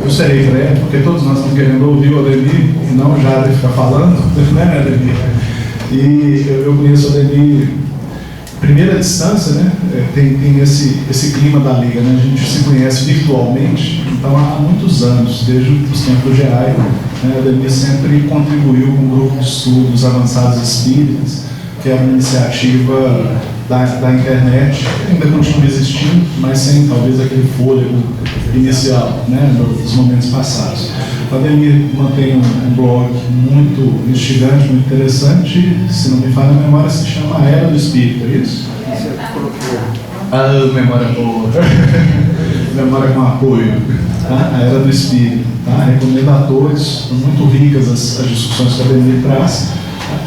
eu serei breve, porque todos nós estamos querendo ouvir o Ademir e não já de ficar falando, né, Ademir? E eu conheço o Ademir primeira distância, né? Tem esse clima da Liga, né? A gente se conhece virtualmente, então há muitos anos, desde os tempos do GEAI, né? O Ademir sempre contribuiu com um grupo de estudos avançados espíritas, que é uma iniciativa da internet, ainda continua existindo, mas sem talvez aquele fôlego inicial, né, dos momentos passados. O Ademir mantém um blog muito instigante, muito interessante, se não me falha a memória, se chama A Era do Espírito, é isso? Memória boa. Memória com apoio. Tá? A Era do Espírito. Tá? Recomendo a todos, muito ricas as discussões que o Ademir traz.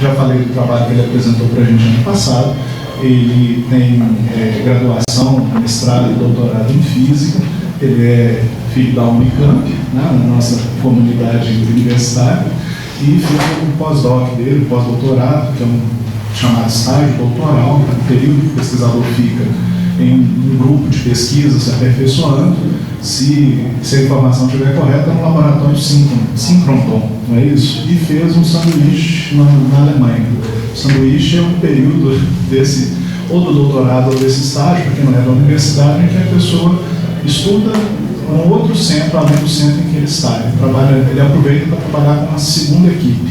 Já falei do trabalho que ele apresentou para a gente ano passado. Ele tem graduação, mestrado e doutorado em Física. Ele é filho da Unicamp, né, na nossa comunidade universitária, e fez o pós-doc dele, o pós-doutorado, que é um chamado estágio doutoral, um período que o pesquisador fica em um grupo de pesquisa se aperfeiçoando. Se a informação estiver correta, é um laboratório síncronton, não é isso? E fez um sanduíche na Alemanha. O sanduíche é um período desse, ou do doutorado ou desse estágio, porque não é da universidade, em que a pessoa estuda um outro centro, além do centro em que ele está. Ele aproveita para trabalhar com uma segunda equipe.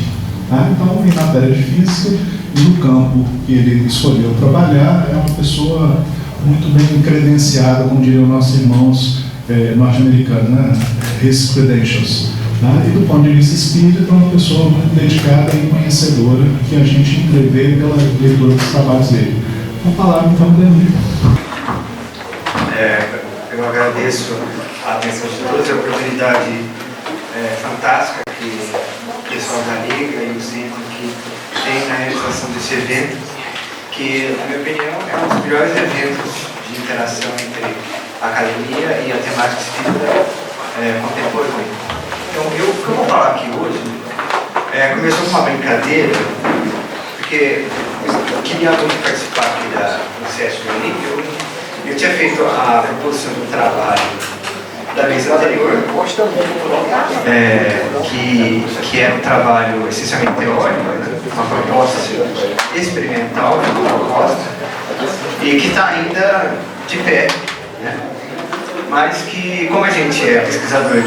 Tá? Então, em matéria de física e no campo que ele escolheu trabalhar, é uma pessoa muito bem credenciada, como diriam nossos irmãos norte-americanos, né? His credentials. Tá? E do ponto de vista espírita, é uma pessoa muito dedicada e conhecedora, que a gente entrevê pela leitura dos trabalhos dele. Uma palavra, então, Ademir. Eu agradeço a atenção de todos, a oportunidade fantástica que o pessoal da Liga e o centro que tem na realização desse evento, que, na minha opinião, é um dos melhores eventos de interação entre a academia e a temática espírita contemporânea. Então, o que eu vou falar aqui hoje começou com uma brincadeira, porque eu queria muito participar aqui do sétimo livro. Eu tinha feito a proposição do trabalho da vez anterior, que era um trabalho essencialmente teórico, né? Uma proposta experimental de uma proposta, e que está ainda de pé, né? Mas que, como a gente é pesquisador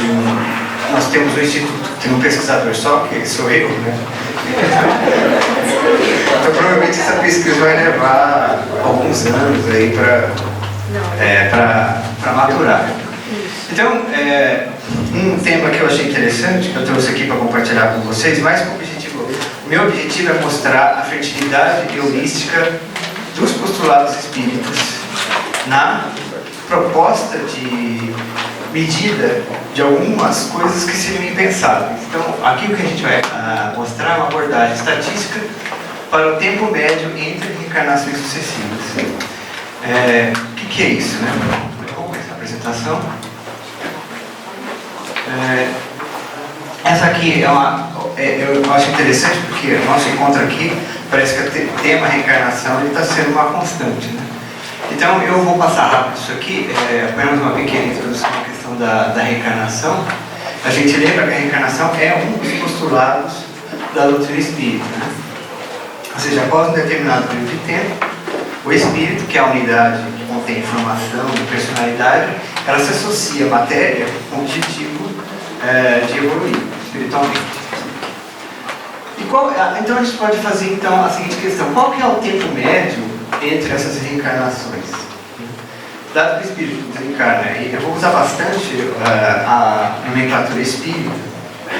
nós temos um instituto, tem um pesquisador só, que sou eu, né? Então provavelmente essa pesquisa vai levar alguns anos aí para maturar. Então, um tema que eu achei interessante, que eu trouxe aqui para compartilhar com vocês, mais com o objetivo. O meu objetivo é mostrar a fertilidade e holística dos postulados espíritas na proposta de medida de algumas coisas que seriam impensáveis. Então, aqui o que a gente vai mostrar é uma abordagem estatística para o tempo médio entre reencarnações sucessivas. O que é isso, né? Vamos começar a apresentação. Essa aqui eu acho interessante porque o nosso encontro aqui parece que o tema reencarnação está sendo uma constante, né? Então eu vou passar rápido isso aqui, apenas uma pequena introdução à questão da reencarnação. A gente lembra que a reencarnação é um dos postulados da doutrina espírita, né? Ou seja, após um determinado período de tempo, o espírito, que é a unidade que contém informação e personalidade, ela se associa à matéria com o objetivo de evoluir espiritualmente. Então a gente pode fazer então a seguinte questão: qual que é o tempo médio entre essas reencarnações? Dado que o espírito desencarna, e eu vou usar bastante a nomenclatura espírita,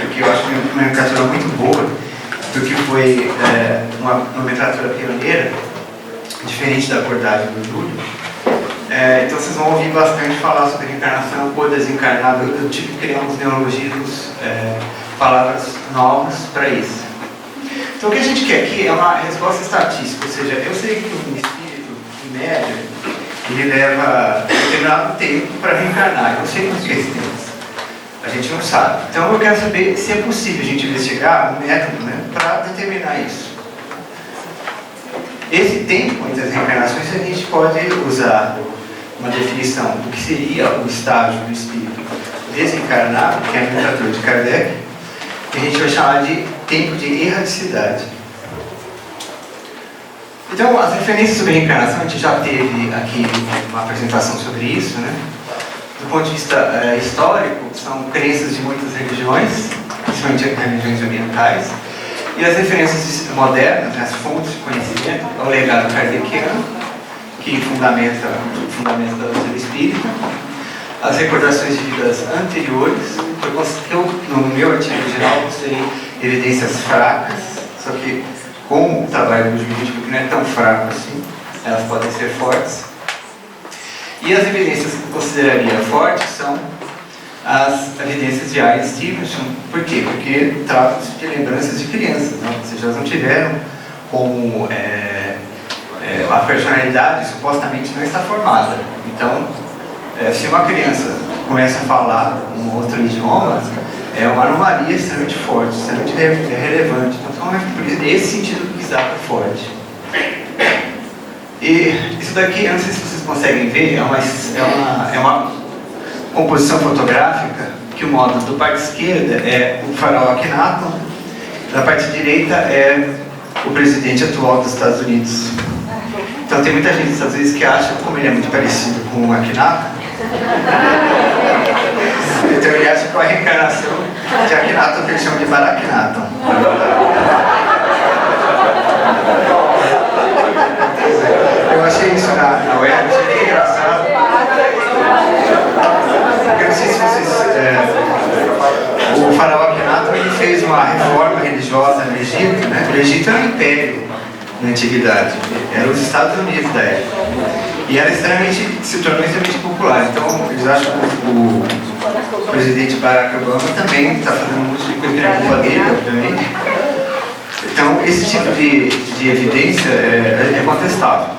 porque eu acho que é uma nomenclatura muito boa, porque foi uma nomenclatura pioneira, diferente da abordagem do Júlio. Então vocês vão ouvir bastante falar sobre reencarnação ou desencarnado. Eu tive que criar uns neologismos, palavras novas para isso. Então o que a gente quer aqui é uma resposta estatística, ou seja, eu sei que um espírito, em média, ele leva determinado tempo para reencarnar. Eu não sei quanto que é esse tempo. A gente não sabe. Então eu quero saber se é possível a gente investigar um método, né, para determinar isso. Esse tempo entre as reencarnações a gente pode usar uma definição do que seria o estágio do espírito desencarnado, que é a nomenclatura de Kardec, que a gente vai chamar de tempo de erradicidade. Então, as referências sobre reencarnação, a gente já teve aqui uma apresentação sobre isso, né? Do ponto de vista histórico, são crenças de muitas religiões, principalmente religiões orientais, e as referências modernas, as fontes de conhecimento, é o legado kardeciano, que fundamenta a doutrina espírita, as recordações de vidas anteriores, no meu artigo original considerei evidências fracas, só que com o trabalho do jurídico, que não é tão fraco assim, elas podem ser fortes. E as evidências que eu consideraria fortes são as evidências de Ian Stevenson. Por quê? Porque tratam-se de lembranças de crianças, né? Ou seja, elas não tiveram como a personalidade supostamente não está formada. Então, se uma criança começa a falar um outro idioma, é uma anomalia extremamente forte, extremamente relevante. Então, é por esse sentido que está forte. E isso daqui, eu não sei se vocês conseguem ver, é uma composição fotográfica que o modo do parte esquerda é o farol Akhenaton, da parte direita é o presidente atual dos Estados Unidos. Então tem muita gente dos Estados Unidos que acha, como ele é muito parecido com o Akhenaton, então ele acha que é a reencarnação de Akhenaton, que eles chamam de Barakhenaton. Eu achei isso na web, achei engraçado. Eu não sei se vocês... o faraó Akhenaton, ele fez uma reforma religiosa no Egito, né? O Egito era um império na antiguidade, eram os Estados Unidos da época. E se tornou extremamente popular. Então, eles acham que o presidente Barack Obama também está fazendo um monte de coisa que é culpa dele, obviamente. Então, esse tipo de evidência é contestável.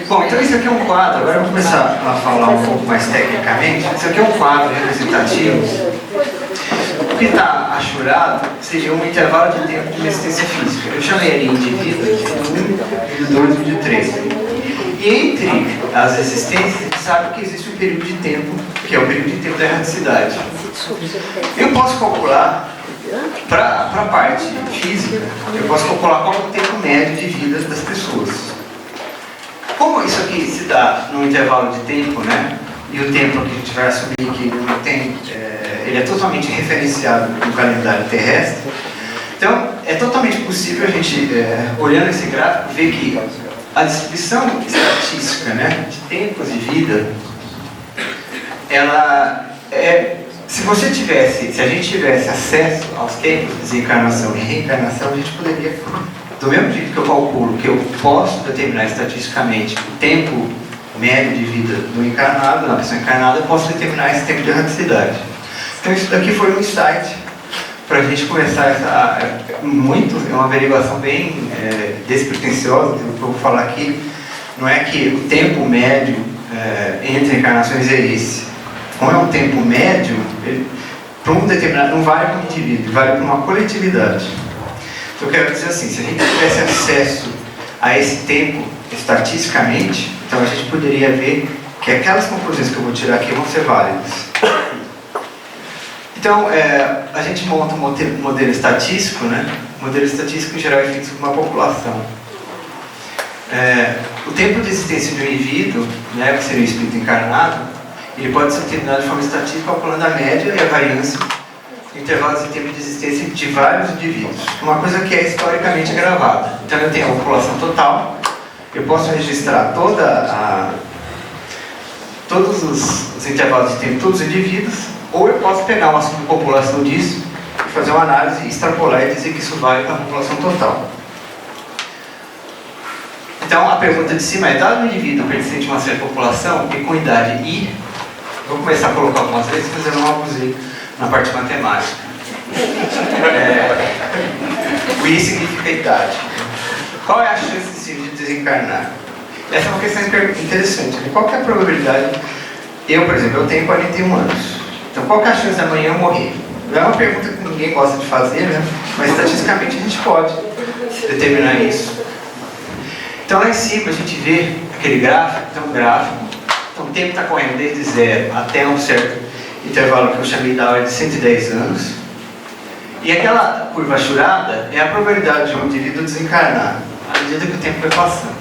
Bom, então isso aqui é um quadro, agora eu vou começar a falar um pouco mais tecnicamente. Isso aqui é um quadro representativo. O que está achurado seria um intervalo de tempo de existência física. Eu chamei ali indivíduo de 1, de 2 e de 3. E entre as existências, a gente sabe que existe um período de tempo, que é o período de tempo da erradicidade. Eu posso calcular, para a parte física, eu posso calcular qual é o tempo médio de vida das pessoas. Como isso aqui se dá num intervalo de tempo, né? E o tempo que a gente vai assumir que ele não tem, ele é totalmente referenciado no calendário terrestre. Então, é totalmente possível a gente, olhando esse gráfico, ver que a distribuição estatística, né, de tempos de vida, ela é... Se a gente tivesse acesso aos tempos de desencarnação e reencarnação, a gente poderia, do mesmo jeito que eu calculo que eu posso determinar estatisticamente o tempo médio de vida do encarnado, da pessoa encarnada, eu posso determinar esse tempo de erradicidade. Então isso daqui foi um insight para a gente começar é uma averiguação bem despretensiosa, que eu vou falar aqui. Não é que o tempo médio entre encarnações é esse. Como é um tempo médio, para um determinado, não vale para um indivíduo, vale para uma coletividade. Então eu quero dizer assim, se a gente tivesse acesso a esse tempo estatisticamente, então a gente poderia ver que aquelas conclusões que eu vou tirar aqui vão ser válidas. Então, a gente monta um modelo estatístico, né? O modelo estatístico em geral é feito sobre uma população. O tempo de existência de um indivíduo, né, que seria o espírito encarnado, ele pode ser determinado de forma estatística calculando a média e a variância de intervalos de tempo de existência de vários indivíduos. Uma coisa que é historicamente gravada. Então eu tenho a população total, eu posso registrar todos os intervalos de tempo de todos os indivíduos, ou eu posso pegar uma subpopulação disso, fazer uma análise, extrapolar e dizer que isso vale para a população total. Então a pergunta de cima é, dado um indivíduo pertencente a uma certa população e com idade I, vou começar a colocar algumas vezes, mas eu não abusei na parte matemática. O I significa idade. Qual é a chance desse indivíduo desencarnar? Essa é uma questão interessante. Qual que é a probabilidade? Eu, por exemplo, eu tenho 41 anos. Então qual que é a chance de amanhã eu morrer? Não é uma pergunta que ninguém gosta de fazer, né? Mas estatisticamente a gente pode determinar isso. Então lá em cima a gente vê aquele gráfico, então o tempo está correndo desde 0 até um certo intervalo que eu chamei da ordem de 110 anos. E aquela curva achurada é a probabilidade de um indivíduo desencarnar à medida que o tempo vai passando.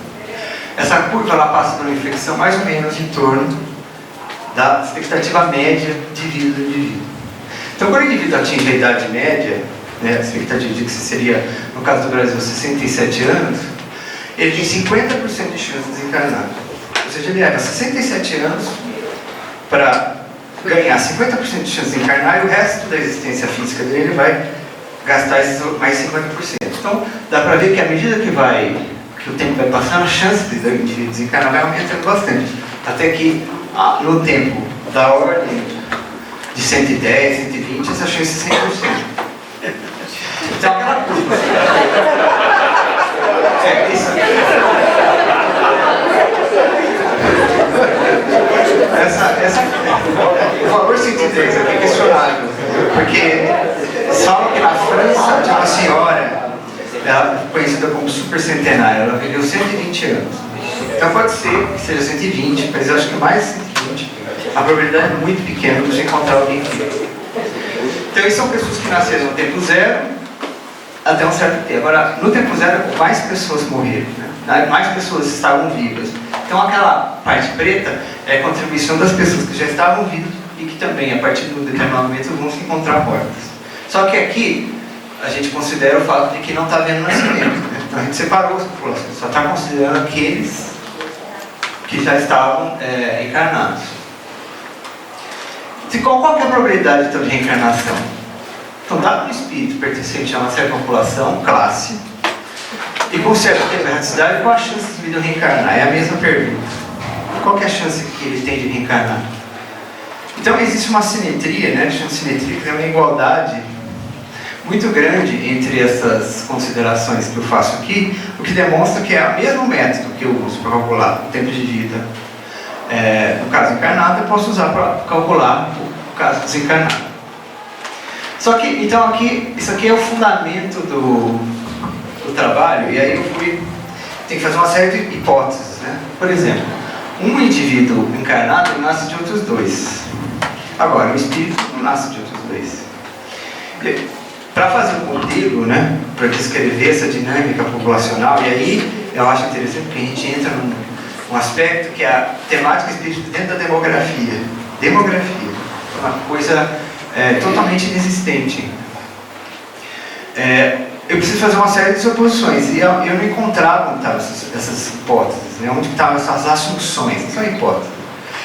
Essa curva ela passa por uma inflexão mais ou menos em torno da expectativa média de vida do indivíduo. Então, quando o indivíduo atinge a idade média, né, a expectativa de que seria, no caso do Brasil, 67 anos, ele tem 50% de chance de desencarnar. Ou seja, ele leva 67 anos para ganhar 50% de chance de desencarnar e o resto da existência física dele vai gastar esses mais 50%. Então, dá para ver que à medida que o tempo vai passando, a chance do indivíduo desencarnar vai aumentando bastante. Até que, no tempo da ordem de 110, 120, essa chance é 100%. Então, aquela curva. O valor 110 aqui é questionável, porque falam que na França tinha uma senhora, ela conhecida como super centenária, ela viveu 120 anos. Então pode ser que seja 120, mas eu acho que mais 120, a probabilidade é muito pequena de você encontrar alguém vivo. Então, essas são pessoas que nasceram no tempo zero até um certo tempo. Agora, no tempo zero, mais pessoas morreram, né? Mais pessoas estavam vivas. Então, aquela parte preta é a contribuição das pessoas que já estavam vivas e que também, a partir de um determinado momento, vão se encontrar mortas. Só que aqui, a gente considera o fato de que não está havendo nascimento, né? Então, a gente separou as populações, só está considerando aqueles que já estavam encarnados. Qual que é a probabilidade então, de reencarnação? Então, dado um espírito pertencente a uma certa população, classe, e com certa temporalidade, qual a chance desse indivíduo reencarnar? É a mesma pergunta. Qual que é a chance que ele tem de reencarnar? Então, existe uma simetria, né? Chama de simetria, que é uma igualdade muito grande entre essas considerações que eu faço aqui, o que demonstra que é o mesmo método que eu uso para calcular o tempo de vida. No caso encarnado, eu posso usar para calcular o caso desencarnado. Só que, então, isso aqui é o fundamento do trabalho, e aí tem que fazer uma série de hipóteses, né? Por exemplo, um indivíduo encarnado nasce de outros dois. Agora, o espírito não nasce de outros dois. Para fazer um modelo, né, para descrever essa dinâmica populacional, e aí eu acho interessante que a gente entra num aspecto que é a temática espírita dentro da demografia. Demografia é uma coisa totalmente inexistente. Eu preciso fazer uma série de suposições, e eu não encontrava onde estavam essas hipóteses, né? Onde estavam essas assunções, não são hipóteses.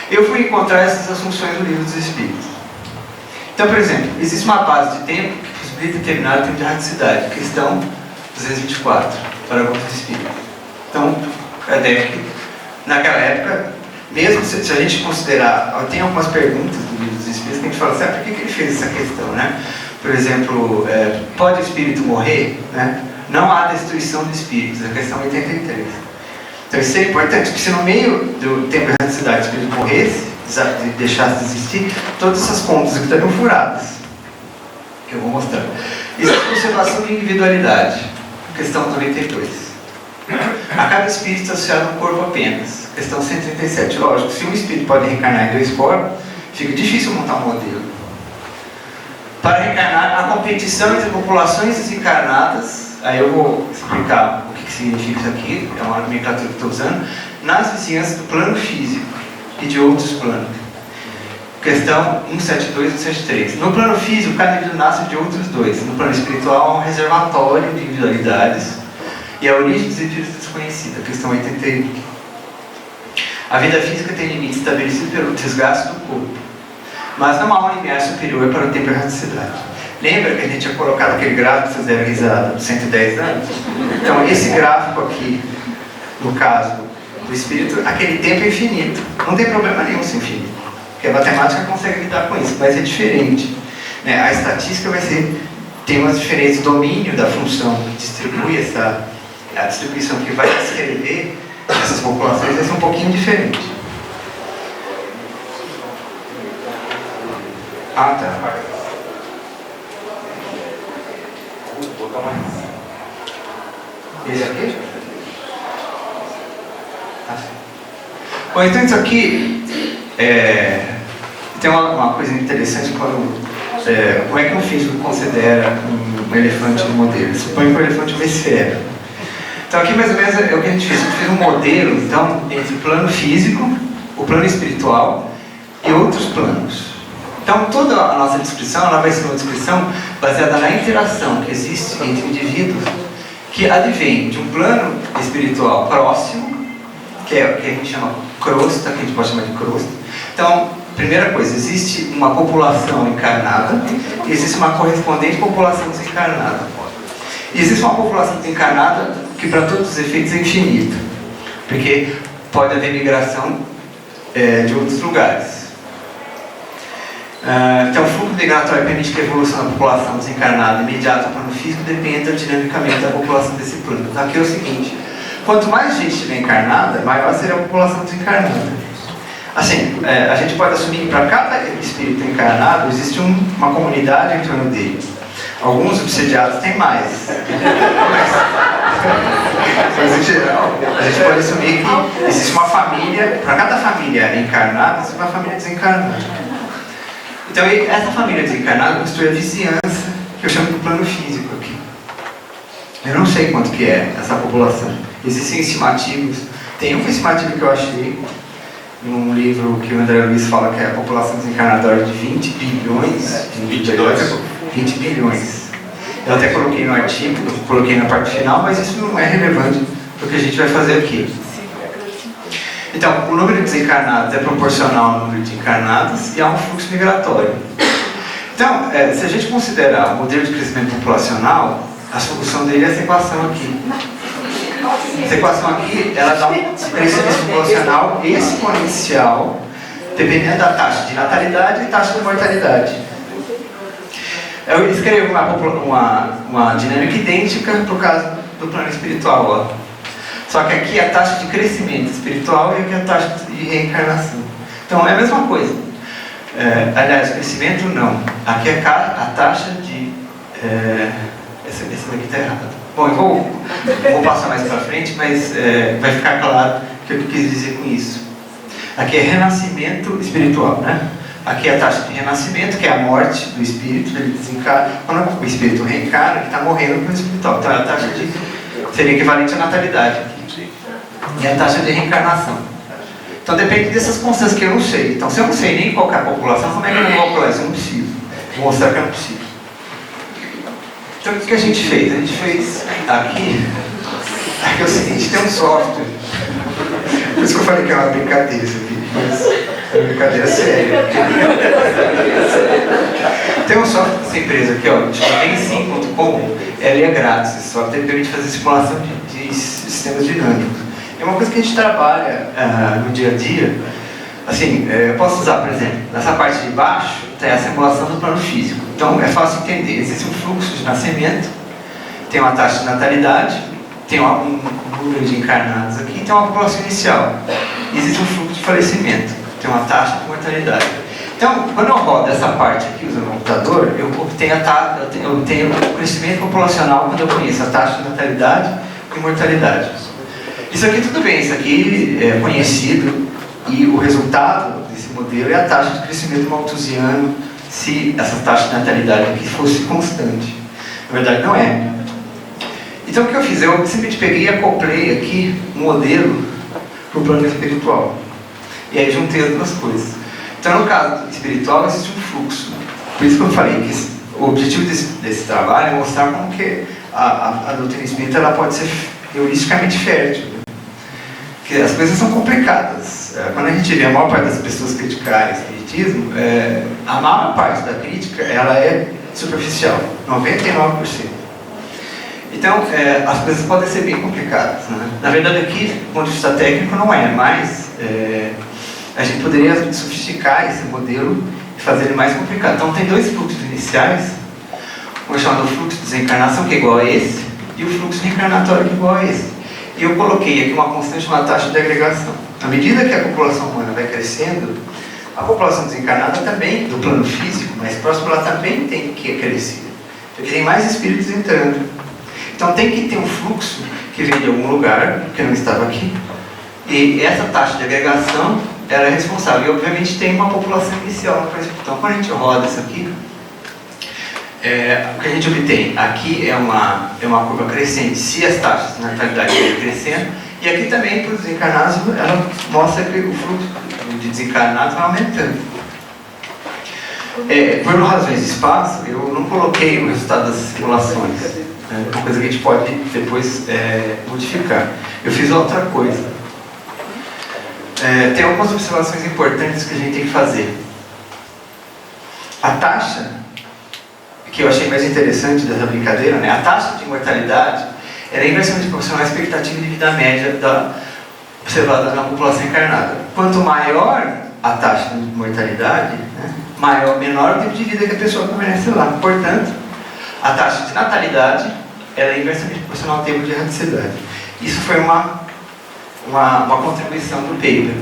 Eu fui encontrar essas assunções no Livro dos Espíritos. Então, por exemplo, existe uma base de tempo que possibilita determinado tempo de erraticidade, questão 224, para alguns espíritos. Então, Kardec, naquela época, mesmo se a gente considerar, tem algumas perguntas do Livro dos Espíritos que a gente fala, sabe por que ele fez essa questão, né? Por exemplo, pode o espírito morrer? Né? Não há destruição de espíritos, a questão 83. Então isso é importante, porque se no meio do tempo de erraticidade o espírito morresse, deixasse de existir, todas essas contas aqui estariam furadas, que eu vou mostrar. Existe conservação de individualidade, questão 92. A cada espírito associado a um corpo apenas, questão 137. Lógico, se um espírito pode reencarnar em dois corpos, fica difícil montar um modelo. Para reencarnar, a competição entre populações desencarnadas, aí eu vou explicar o que significa isso aqui, é uma nomenclatura que estou usando, nas vizinhanças do plano físico e de outros planos. Questão 172 e 173. No plano físico, cada indivíduo nasce de outros dois. No plano espiritual, há um reservatório de individualidades e a origem dos espíritos desconhecida. Questão 81. A vida física tem limite estabelecido pelo desgaste do corpo, mas não há um limiar superior para o tempo de erraticidade. Lembra que a gente tinha colocado aquele gráfico que vocês deram risada, de 110 anos? Então, esse gráfico aqui, no caso do espírito, aquele tempo é infinito. Não tem problema nenhum ser infinito, porque a matemática consegue lidar com isso, mas é diferente. Né? A estatística tem umas diferenças. O domínio da função que distribui a distribuição que vai descrever essas populações vai ser um pouquinho diferente. Ah, tá. Vou botar mais. Esse aqui? Assim. Bom, então isso aqui Tem uma coisa interessante quando... como é que um físico considera um elefante no modelo? Suponha que o elefante é uma esfera. Então aqui mais ou menos é o que a gente fez. A gente fez um modelo, então, entre o plano físico, o plano espiritual e outros planos. Então toda a nossa descrição, ela vai ser uma descrição baseada na interação que existe entre indivíduos que advém de um plano espiritual próximo, que é o que a gente chama crosta, que a gente pode chamar de crosta. Então, primeira coisa, existe uma população encarnada e existe uma correspondente população desencarnada. E existe uma população desencarnada que, para todos os efeitos, é infinita, porque pode haver migração de outros lugares. Então, o fluxo migratório permite que a evolução da população desencarnada imediata ao plano físico dependa dinamicamente da população desse plano. Então, aqui é o seguinte: quanto mais gente estiver encarnada, maior será a população desencarnada. Assim, a gente pode assumir que para cada espírito encarnado existe uma comunidade em torno dele. Alguns obsediados têm mais. Mas em geral, a gente pode assumir que existe uma família, para cada família encarnada, existe uma família desencarnada. Então, essa família desencarnada constitui a vizinhança, que eu chamo de plano físico aqui. Eu não sei quanto que é essa população. Existem estimativos. Tem uma estimativa que eu achei num livro que o André Luiz fala que é a população desencarnada de 20 bilhões. 20 bilhões. Eu até coloquei no artigo, coloquei na parte final, mas isso não é relevante para o que a gente vai fazer aqui. Então, o número de desencarnados é proporcional ao número de encarnados e há um fluxo migratório. Então, se a gente considerar o modelo de crescimento populacional, a solução dele é essa equação aqui. Essa equação aqui, ela dá um crescimento populacional exponencial, dependendo da taxa de natalidade e taxa de mortalidade. Eu escrevo uma dinâmica idêntica para o caso do plano espiritual. Ó. Só que aqui a taxa de crescimento espiritual e aqui a taxa de reencarnação. Então é a mesma coisa. Aliás, crescimento não. Aqui é a taxa de... essa daqui está errada. Bom, eu vou passar mais para frente, mas vai ficar claro o que eu quis dizer com isso. Aqui é renascimento espiritual, né? Aqui é a taxa de renascimento, que é a morte do espírito, ele desencarna. Quando o espírito reencarna, ele está morrendo com o espiritual. Então a taxa de... seria equivalente à natalidade aqui. E a taxa de reencarnação. Então depende dessas constantes que eu não sei. Então se eu não sei nem qual é a população, como é que eu vou calcular isso? Eu não preciso. Vou mostrar que eu não preciso. Então o que a gente fez? A gente fez aqui é o seguinte, tem um software. Por isso que eu falei que é uma brincadeira isso aqui. Mas é uma brincadeira séria. Tem um software dessa empresa aqui, ó, chama Ensim.com. Ele é grátis, esse software permite fazer simulação de sistemas dinâmicos. É uma coisa que a gente trabalha no dia a dia. Assim, eu posso usar, por exemplo, nessa parte de baixo tem a simulação do plano físico. Então é fácil entender. Existe um fluxo de nascimento, tem uma taxa de natalidade, tem um número de encarnados aqui, tem uma população inicial. Existe um fluxo de falecimento, tem uma taxa de mortalidade. Então, quando eu rodo essa parte aqui usando o computador, eu tenho o crescimento populacional quando eu conheço a taxa de natalidade e mortalidade. Isso aqui tudo bem, isso aqui é conhecido e o resultado desse modelo é a taxa de crescimento malthusiano se essa taxa de natalidade aqui fosse constante. Na verdade não é. Então o que eu fiz? Eu simplesmente peguei e acoplei aqui um modelo para o plano espiritual. E aí juntei as duas coisas. Então no caso espiritual existe um fluxo. Por isso que eu falei que o objetivo desse trabalho é mostrar como que a doutrina espírita ela pode ser heuristicamente fértil. Porque as coisas são complicadas. Quando a gente vê a maior parte das pessoas criticarem o espiritismo, a maior parte da crítica ela é superficial, 99%. Então, as coisas podem ser bem complicadas. Né? Na verdade, aqui, do ponto de vista técnico, não é, mas a gente poderia sofisticar esse modelo e fazer ele mais complicado. Então, tem dois fluxos iniciais, o chamado fluxo de desencarnação, que é igual a esse, e o fluxo reencarnatório, que é igual a esse. E eu coloquei aqui uma constante, uma taxa de agregação. À medida que a população humana vai crescendo, a população desencarnada também, do plano físico, mais próximo, ela também tem que crescer. Porque tem mais espíritos entrando. Então tem que ter um fluxo que vem de algum lugar, que não estava aqui. E essa taxa de agregação ela é responsável. E obviamente tem uma população inicial. Então quando a gente roda isso aqui, o que a gente obtém aqui é uma curva crescente se as taxas de natalidade forem crescendo, e aqui também para os desencarnados ela mostra que o fluxo de desencarnados vai aumentando. Por razões de espaço, eu não coloquei o resultado das simulações, uma coisa que a gente pode depois modificar. Eu fiz outra coisa. Tem algumas observações importantes que a gente tem que fazer. A taxa que eu achei mais interessante dessa brincadeira, né? A taxa de mortalidade era inversamente proporcional à expectativa de vida média observada na população encarnada. Quanto maior a taxa de mortalidade, né, menor o tempo de vida que a pessoa permanece lá. Portanto, a taxa de natalidade era inversamente proporcional ao tempo de erraticidade. Isso foi uma contribuição do paper.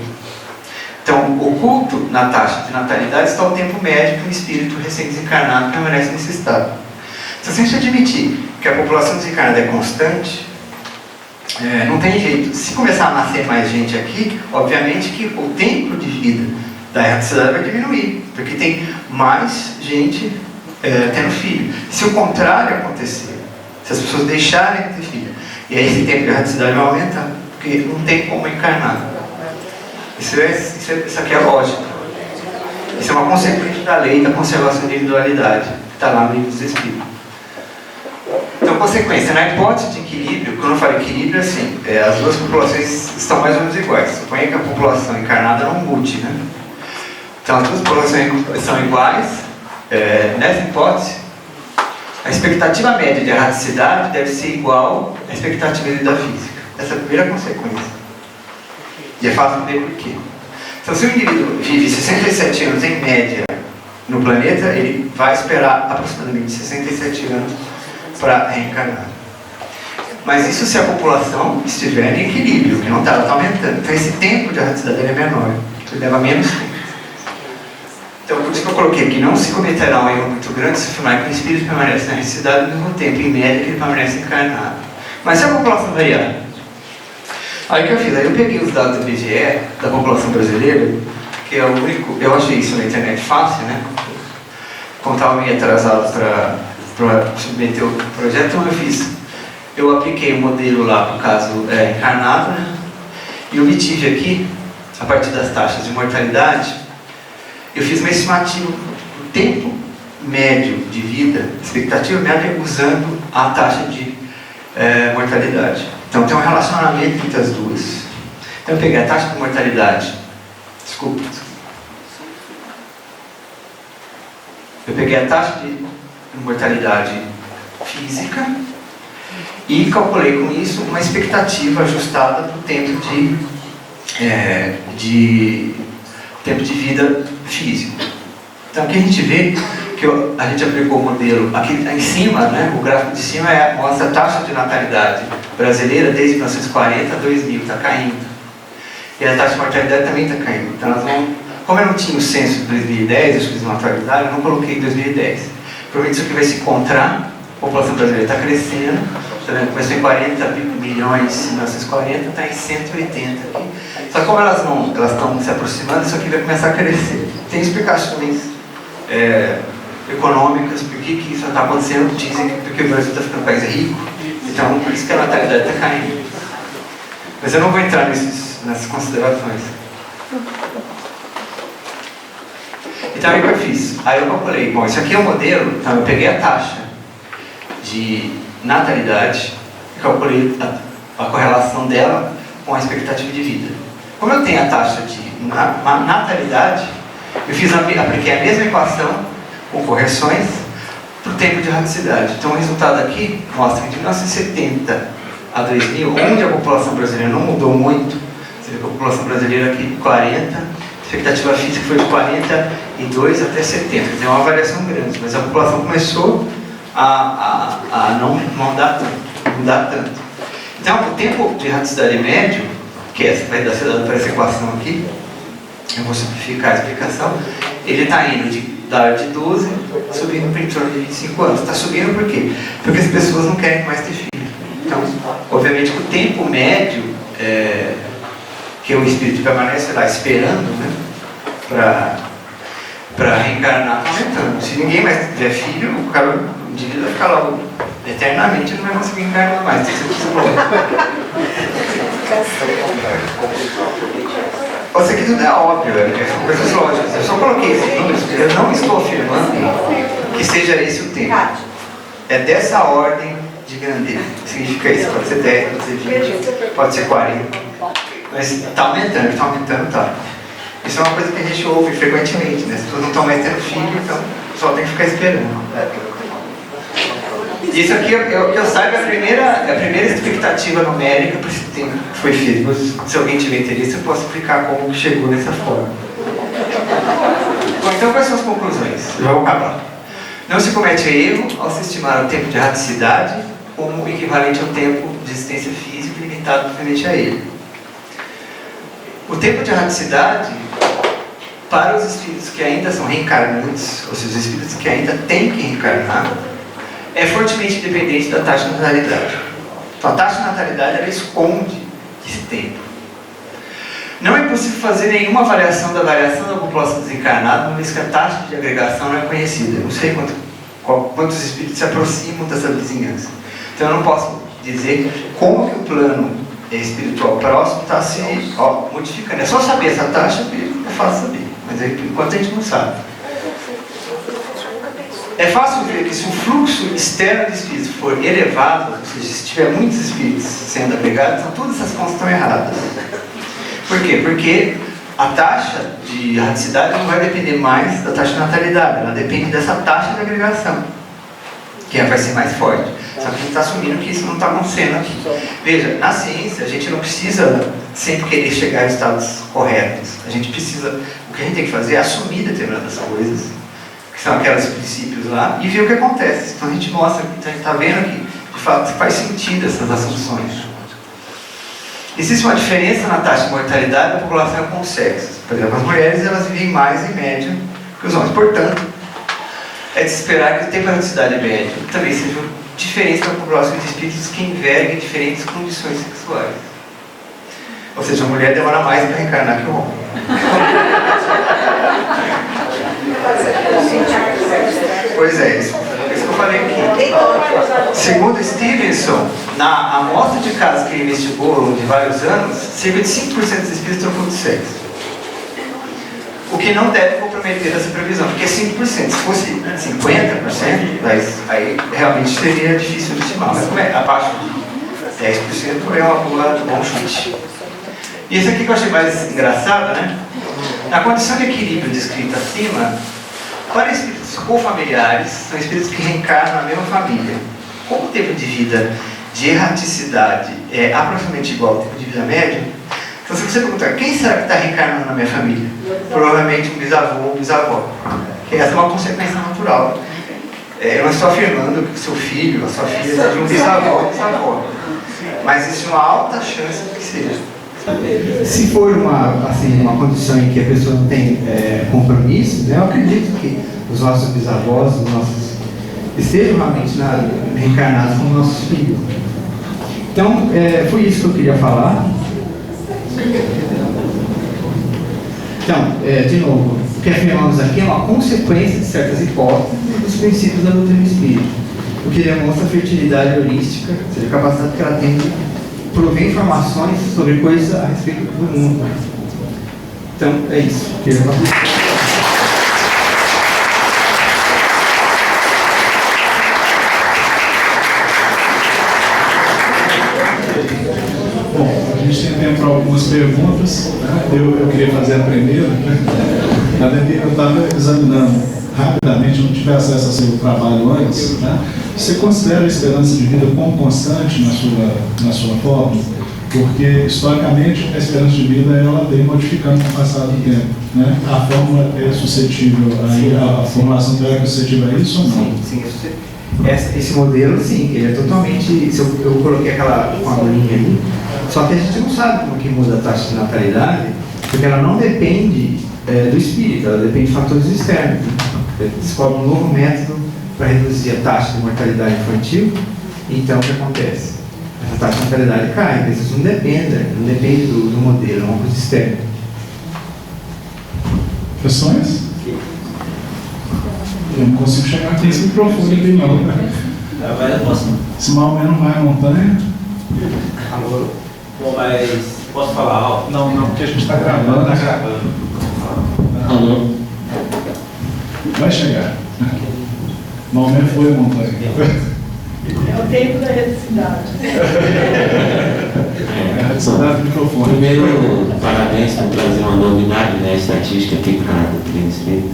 Então, oculto na taxa de natalidade está o tempo médio que o espírito recém-desencarnado permanece nesse estado. Se a gente admitir que a população desencarnada é constante, não tem jeito. Se começar a nascer mais gente aqui, obviamente que o tempo de vida da erraticidade vai diminuir, porque tem mais gente tendo filho. Se o contrário acontecer, se as pessoas deixarem de ter filho, e aí esse tempo de erraticidade vai aumentar, porque não tem como encarnar. Isso aqui é lógico. Isso é uma consequência da lei da conservação da individualidade, que está lá no livro dos Espíritos. Então, consequência, na hipótese de equilíbrio, quando eu falo equilíbrio, assim, as duas populações estão mais ou menos iguais. Suponha que a população encarnada não mude, né? Então, as duas populações são iguais. Nessa hipótese, a expectativa média de erraticidade deve ser igual à expectativa de vida física. Essa é a primeira consequência. E é fácil de ver por quê. Então, se o indivíduo vive 67 anos em média no planeta, ele vai esperar aproximadamente 67 anos para reencarnar. Mas isso se a população estiver em equilíbrio, que não está, ela está aumentando. Então esse tempo de erraticidade é menor, ele leva menos tempo. Então por isso que eu coloquei que não se cometerá um erro muito grande se afirmar que o espírito permanece na erraticidade no mesmo tempo, em média, que ele permanece encarnado. Mas se a população variar, aí o que eu fiz? Aí eu peguei os dados do IBGE, da população brasileira, que é o único, eu achei isso na internet fácil, né? Como estava meio atrasado para submeter o projeto, então eu apliquei o modelo lá para o caso encarnado, né? E obtive aqui, a partir das taxas de mortalidade, eu fiz uma estimativa do tempo médio de vida, expectativa média, usando a taxa de mortalidade. Então tem um relacionamento entre as duas. Então eu peguei a taxa de mortalidade, eu peguei a taxa de mortalidade física e calculei com isso uma expectativa ajustada para o tempo tempo de vida físico. Então aqui a gente vê que a gente aplicou o modelo, aqui em cima, né, o gráfico de cima mostra a taxa de natalidade brasileira desde 1940 a 2000, está caindo. E a taxa de mortalidade também está caindo. Então nós vamos, como eu não tinha o censo de 2010, eu fiz uma atualidade, eu não coloquei 2010. Provavelmente isso aqui vai se encontrar, a população brasileira está crescendo, começou em 40 milhões em 1940, está em 180 aqui. Só que como elas estão se aproximando, isso aqui vai começar a crescer. Tem explicações econômicas, por que isso está acontecendo, dizem que porque o Brasil está ficando um país rico, então por isso que a natalidade está caindo. Mas eu não vou entrar nessas considerações. Então aí o que eu fiz? Aí eu calculei, bom, isso aqui é o modelo, então eu peguei a taxa de natalidade e calculei a correlação dela com a expectativa de vida. Como eu tenho a taxa de natalidade, eu apliquei a mesma equação com correções para o tempo de erraticidade. Então o resultado aqui mostra que de 1970 a 2000, onde a população brasileira não mudou muito, você vê que a população brasileira aqui de 40, a expectativa física foi de 42 até 70, tem uma variação grande, mas a população começou a não mudar tanto. Então o tempo de erraticidade médio, que vai ser dado para essa equação aqui, eu vou simplificar a explicação, ele está indo de 12, subindo para em torno de 25 anos. Está subindo por quê? Porque as pessoas não querem mais ter filho. Então, obviamente, o tempo médio porque o espírito permanece lá esperando, né, para reencarnar, aumentando. Se ninguém mais tiver filho, o cara, o indivíduo vai ficar lá eternamente e não vai conseguir encarnar mais. Isso aqui tudo é óbvio, são coisas lógicas. Eu só coloquei esses números porque eu não estou afirmando que seja esse o tempo. É dessa ordem de grandeza. Significa isso, pode ser 10, pode ser 20, pode ser 40. Mas está aumentando, tá. Isso é uma coisa que a gente ouve frequentemente, né? As pessoas não estão mais tendo filho, então só tem que ficar esperando. Isso aqui, eu saiba, é a primeira expectativa numérica para esse tempo que foi feito. Se alguém tiver interesse, eu posso explicar como chegou nessa forma. Bom, então quais são as conclusões? Eu já vou acabar. Não se comete erro ao se estimar o tempo de erraticidade como equivalente ao tempo de existência física limitado referente a ele. O tempo de erraticidade, para os espíritos que ainda são reencarnantes, ou seja, os espíritos que ainda têm que reencarnar, é fortemente dependente da taxa de natalidade. Então, a taxa de natalidade, ela esconde esse tempo. Não é possível fazer nenhuma avaliação da variação da população desencarnada, uma vez que a taxa de agregação não é conhecida. Eu não sei quantos espíritos se aproximam dessa vizinhança. Então, eu não posso dizer como que o plano espiritual próximo está se modificando. É só saber essa taxa que é fácil saber, mas aí, por enquanto a gente não sabe. É fácil ver que se o fluxo externo de espíritos for elevado, ou seja, se tiver muitos espíritos sendo agregados, então todas essas contas estão erradas. Por quê? Porque a taxa de erraticidade não vai depender mais da taxa de natalidade, ela depende dessa taxa de agregação, que vai ser mais forte. Só que a gente está assumindo que isso não está acontecendo aqui. Veja, na ciência a gente não precisa sempre querer chegar a estados corretos. A gente precisa, o que a gente tem que fazer é assumir determinadas coisas, que são aqueles princípios lá, e ver o que acontece. Então a gente mostra, então a gente está vendo aqui, de fato, faz sentido essas assunções. Existe uma diferença na taxa de mortalidade da população com os sexos. Por exemplo, as mulheres elas vivem mais em média que os homens. Portanto, é de se esperar que o tempo de erraticidade média também seja diferente da população de espíritos que enverguem diferentes condições sexuais. Ou seja, a mulher demora mais para reencarnar que o homem. Pois é, isso que eu falei aqui. Segundo Stevenson, na amostra de casos que ele investigou ao longo de vários anos, cerca de 5% dos espíritos trocam de sexo. O que não deve comprometer essa previsão, porque é 5%. Se fosse 50%, aí realmente seria difícil de estimar. Mas como é abaixo de 10%, é uma boa bom chute. E esse aqui que eu achei mais engraçado, né? Na condição de equilíbrio descrita acima, para espíritos cofamiliares, são espíritos que reencarnam na mesma família. Como o tempo de vida de erraticidade é aproximadamente igual ao tempo de vida médio, então se você perguntar, quem será que está reencarnando na minha família? Provavelmente um bisavô ou um bisavó. Essa é uma consequência natural. Eu não estou afirmando que o seu filho, a sua filha, seja um bisavô ou bisavó. Mas existe uma alta chance de que seja. Se for uma condição em que a pessoa não tem compromisso, né, eu acredito que os nossos bisavós, os nossos, estejam realmente reencarnados como nossos filhos. Então, foi isso que eu queria falar. Então, de novo, o que afirmamos aqui é uma consequência de certas hipóteses dos princípios da doutrina espírita, o que demonstra a fertilidade holística, ou seja, a capacidade que ela tem de prover informações sobre coisas a respeito do mundo. Então, é isso. Bom, a gente tem tempo para algumas perguntas. Né? Eu queria fazer a primeira. Né? Eu estava examinando rapidamente, não tive acesso ao seu trabalho antes. Né? Você considera a esperança de vida como constante na sua fórmula? Porque, historicamente, a esperança de vida ela vem modificando com o passar do tempo. Né? A fórmula é suscetível, a formulação teórica é suscetível a isso ou não? Sim. Esse modelo, sim, ele é totalmente... Eu coloquei aquela linha ali, só que a gente não sabe como que muda a taxa de natalidade, porque ela não depende do espírito, ela depende de fatores externos. Descobre um novo método para reduzir a taxa de mortalidade infantil. Então, o que acontece? essa taxa de natalidade cai, mas isso não depende do modelo, é uma coisa externa. Questões? Eu não consigo chegar aqui nesse microfone aqui não. Vai na próxima. Se Maomé não vai à montanha. Bom, mas posso falar alto? Não, porque a gente está gravando. Está gravando. Alô? Vai chegar. Maomé foi à montanha. É o tempo da eletricidade. Saudade do microfone. Primeiro, parabéns por trazer uma novidade, né, estatística aqui para o Príncipe.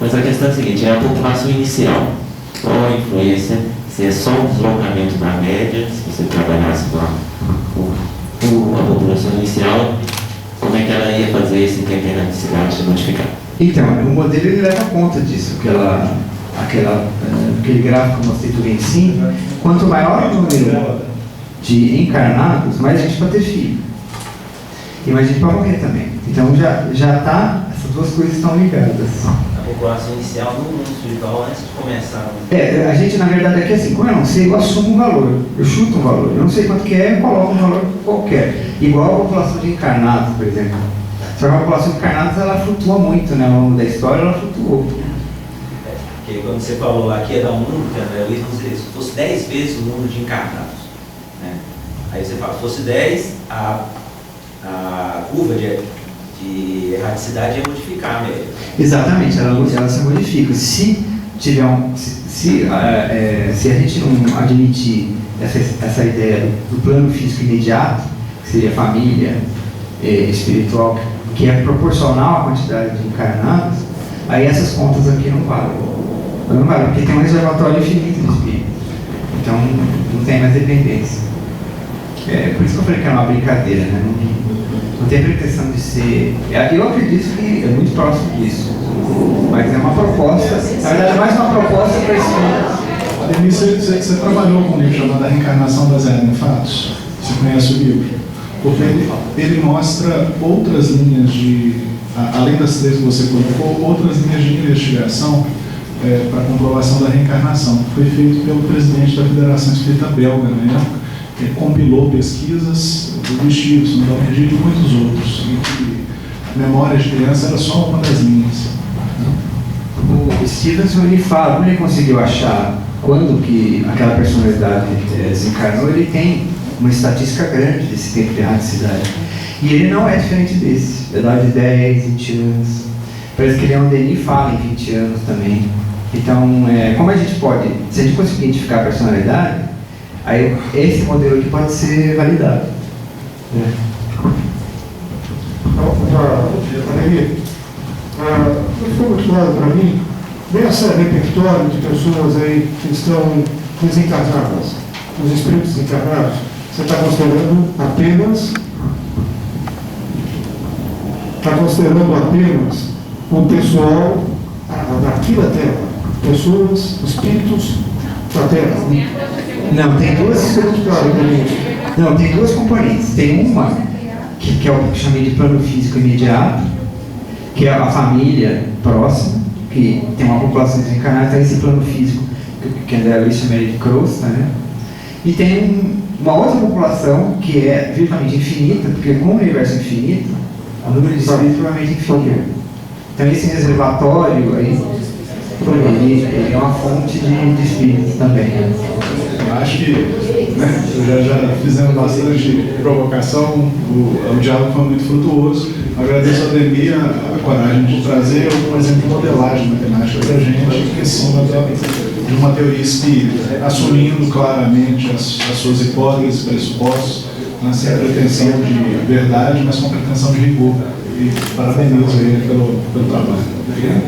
Mas a questão é a seguinte, é a população inicial. Qual a influência? Se é só um deslocamento da média, se você trabalhasse com a população inicial, como é que ela ia fazer esse interatividade se modificar? Então, o modelo ele leva conta disso, aquele gráfico que eu mostrei do em cima, quanto maior o número de encarnados, mais gente para ter filho. E mais gente para morrer também. Então já tá, essas duas coisas estão ligadas. A população inicial no mundo espiritual antes de começar. A gente na verdade aqui assim, como eu não sei, eu assumo um valor, eu chuto um valor, eu não sei quanto que é, eu coloco um valor qualquer. Igual a população de encarnados, por exemplo. Só que a população de encarnados ela flutua muito, né? Ao longo da história ela flutuou. Porque quando você falou lá que ia dar um número, se fosse 10 vezes o número de encarnados, né? Aí você fala, se fosse 10, a curva de erraticidade ia modificar mesmo. Exatamente, ela se modifica. Se tiver se a gente não admitir essa ideia do plano físico imediato, que seria família espiritual, que é proporcional à quantidade de encarnados, aí essas contas aqui não valem. Não valem, porque tem um reservatório infinito de espíritos. Então não tem mais dependência. Por isso que eu falei que é uma brincadeira, né? Não tem pretensão de ser. Eu acredito que é muito próximo disso. Mas é uma proposta, na verdade é mais uma proposta para esse mundo. Denise, você trabalhou com um livro chamado A Reencarnação Baseada em Fatos? Você conhece o livro? Porque ele mostra outras linhas além das três que você colocou, outras linhas de investigação para comprovação da reencarnação. Foi feito pelo presidente da Federação Espírita Belga, na época. Ele compilou pesquisas do Stevenson, da Mergir e de muitos outros. E Memória de Criança era só uma das linhas. O Stevenson ele fala, como ele conseguiu achar quando que aquela personalidade desencarnou, ele tem uma estatística grande desse tempo de erraticidade. E ele não é diferente desse, idade de 10, 20 anos. Parece que Leon Denis fala em 20 anos também. Então, como a gente pode, se a gente conseguir identificar a personalidade, aí esse modelo aqui pode ser validado. Ficou muito claro para mim, nesse repertório de pessoas aí que estão desencarnadas, os espíritos desencarnados, você está considerando apenas o pessoal daqui da Terra, pessoas, espíritos da Terra. Não, tem duas. Não, tem duas componentes. Tem uma que é o que eu chamei de plano físico imediato, que é a família próxima, que tem uma população desencarnada, tem esse plano físico que André Luiz chama de crosta, né? E tem uma outra população que é virtualmente infinita, porque como o universo é infinito, o número de espíritos é provavelmente infinito. Então esse reservatório aí, ele é uma fonte de espíritos também. Eu acho que já fizemos bastante provocação, o diálogo foi muito frutuoso. Agradeço a Ademir a coragem de trazer um exemplo de modelagem matemática para a gente, em cima de uma teoria espírita, assumindo claramente as suas hipóteses, pressupostos, sem pretensão de verdade, mas com pretensão de rigor. E parabenizo ele pelo trabalho. Obrigado.